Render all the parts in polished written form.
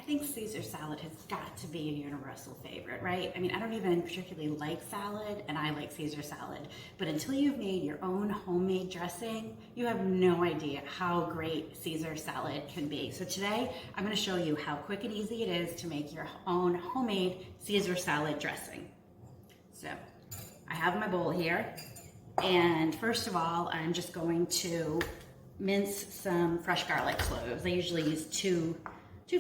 think Caesar salad has got to be a universal favorite, right? I mean, I don't even particularly like salad, and I like Caesar salad, but until you've made your own homemade dressing, you have no idea how great Caesar salad can be. So today, I'm gonna show you how quick and easy it is to make your own homemade Caesar salad dressing. So, I have my bowl here, and first of all, I'm just going to mince some fresh garlic cloves. I usually use two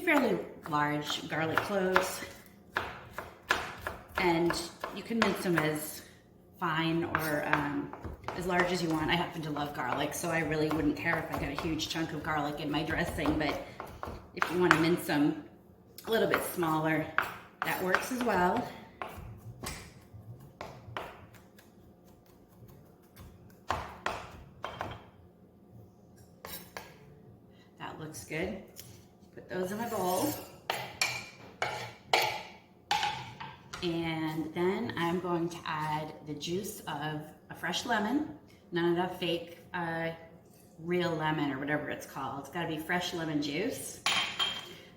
fairly large garlic cloves, and you can mince them as fine or as large as you want. I happen to love garlic, so I really wouldn't care if I got a huge chunk of garlic in my dressing, but if you want to mince them a little bit smaller, that works as well. That looks good. Put those in my bowl. And then I'm going to add the juice of a fresh lemon, none of that fake real lemon or whatever it's called. It's gotta be fresh lemon juice.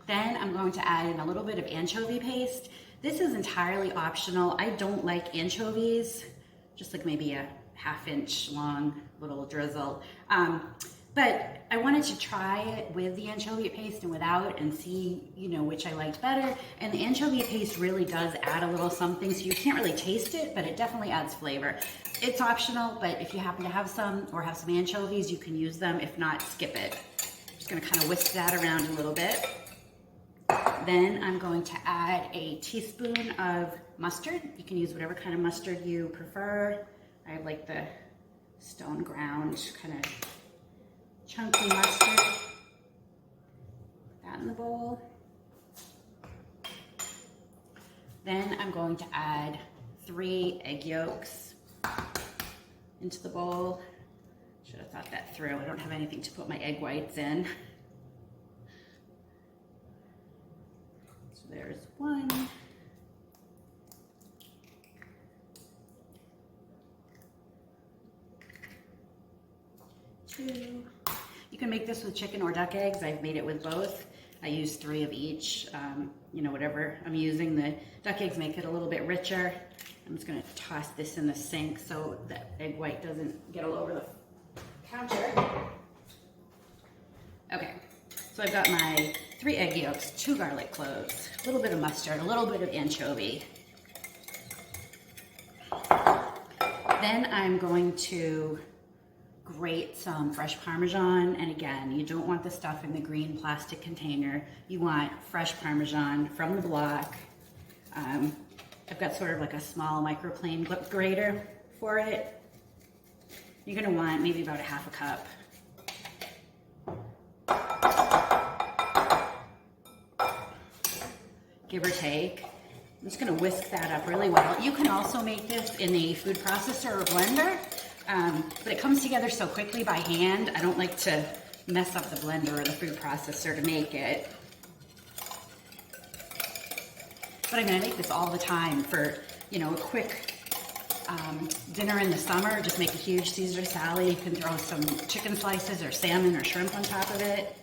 Then I'm going to add in a little bit of anchovy paste. This is entirely optional. I don't like anchovies, just like maybe a 1/2 inch long little drizzle. But I wanted to try it with the anchovy paste and without and see, which I liked better. And the anchovy paste really does add a little something, so you can't really taste it, but it definitely adds flavor. It's optional, but if you happen to have some or have some anchovies, you can use them. If not, skip it. I'm just gonna kind of whisk that around a little bit. Then I'm going to add a teaspoon of mustard. You can use whatever kind of mustard you prefer. I like the stone ground kind of chunky mustard. Put that in the bowl. Then I'm going to add 3 egg yolks into the bowl. Should have thought that through. I don't have anything to put my egg whites in. So there's 1. 2. You can make this with chicken or duck eggs. I've made it with both. I use 3 of each, whatever I'm using. The duck eggs make it a little bit richer. I'm just gonna toss this in the sink so that egg white doesn't get all over the counter. Okay, so I've got my 3 egg yolks, 2 garlic cloves, a little bit of mustard, a little bit of anchovy. Then I'm going to grate some fresh Parmesan, and again, you don't want the stuff in the green plastic container. You want fresh Parmesan from the block. I've got sort of like a small microplane grater for it. You're gonna want maybe about 1/2 cup. Give or take. I'm just gonna whisk that up really well. You can also make this in a food processor or blender. But it comes together so quickly by hand, I don't like to mess up the blender or the food processor to make it. But I mean, I make this all the time for, a quick dinner in the summer. Just make a huge Caesar salad. You can throw some chicken slices or salmon or shrimp on top of it.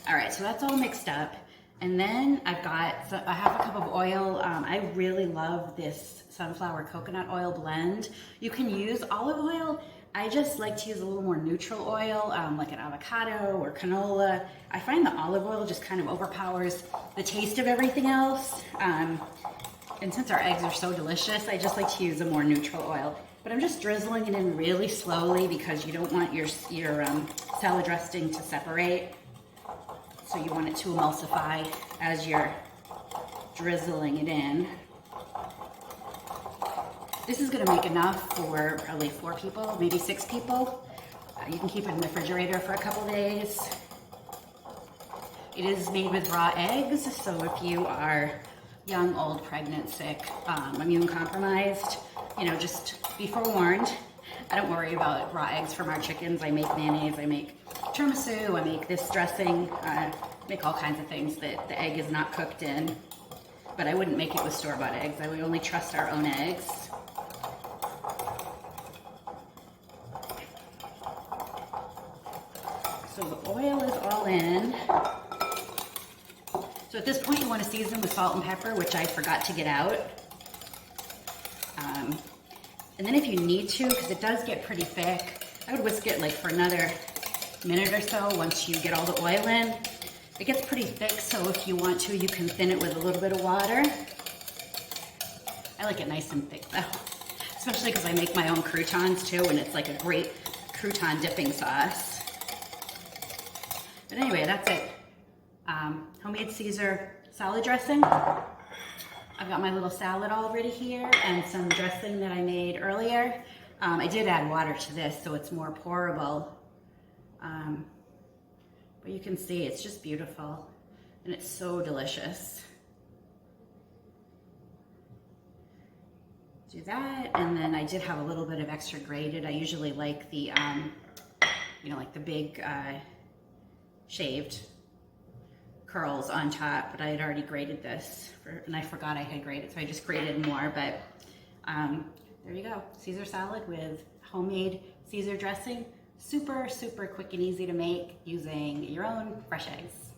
All right, so that's all mixed up. And then I've got a 1/2 cup of oil. I really love this sunflower coconut oil blend. You can use olive oil. I just like to use a little more neutral oil, like an avocado or canola. I find the olive oil just kind of overpowers the taste of everything else. And since our eggs are so delicious, I just like to use a more neutral oil. But I'm just drizzling it in really slowly because you don't want your salad dressing to separate. So you want it to emulsify as you're drizzling it in. This is gonna make enough for probably 4 people, maybe 6 people. You can keep it in the refrigerator for a couple days. It is made with raw eggs, so if you are young, old, pregnant, sick, immune compromised, just be forewarned. I don't worry about raw eggs from our chickens. I make mayonnaise, I make tiramisu, I make this dressing, make all kinds of things that the egg is not cooked in. But I wouldn't make it with store-bought eggs. I would only trust our own eggs. So the oil is all in. So at this point you want to season with salt and pepper, which I forgot to get out. And then if you need to, because it does get pretty thick, I would whisk it like for another minute or so once you get all the oil in. It gets pretty thick, so if you want to, you can thin it with a little bit of water. I like it nice and thick though, especially because I make my own croutons too, and it's like a great crouton dipping sauce. But anyway, that's it. Homemade Caesar salad dressing. I've got my little salad already here and some dressing that I made earlier. I did add water to this so it's more pourable. But you can see it's just beautiful and it's so delicious. Do that, and then I did have a little bit of extra grated. I usually like the, you know, like the big shaved curls on top, but I had already grated this, and I forgot I had grated, so I just grated more, but there you go. Caesar salad with homemade Caesar dressing. Super, super quick and easy to make using your own fresh eggs.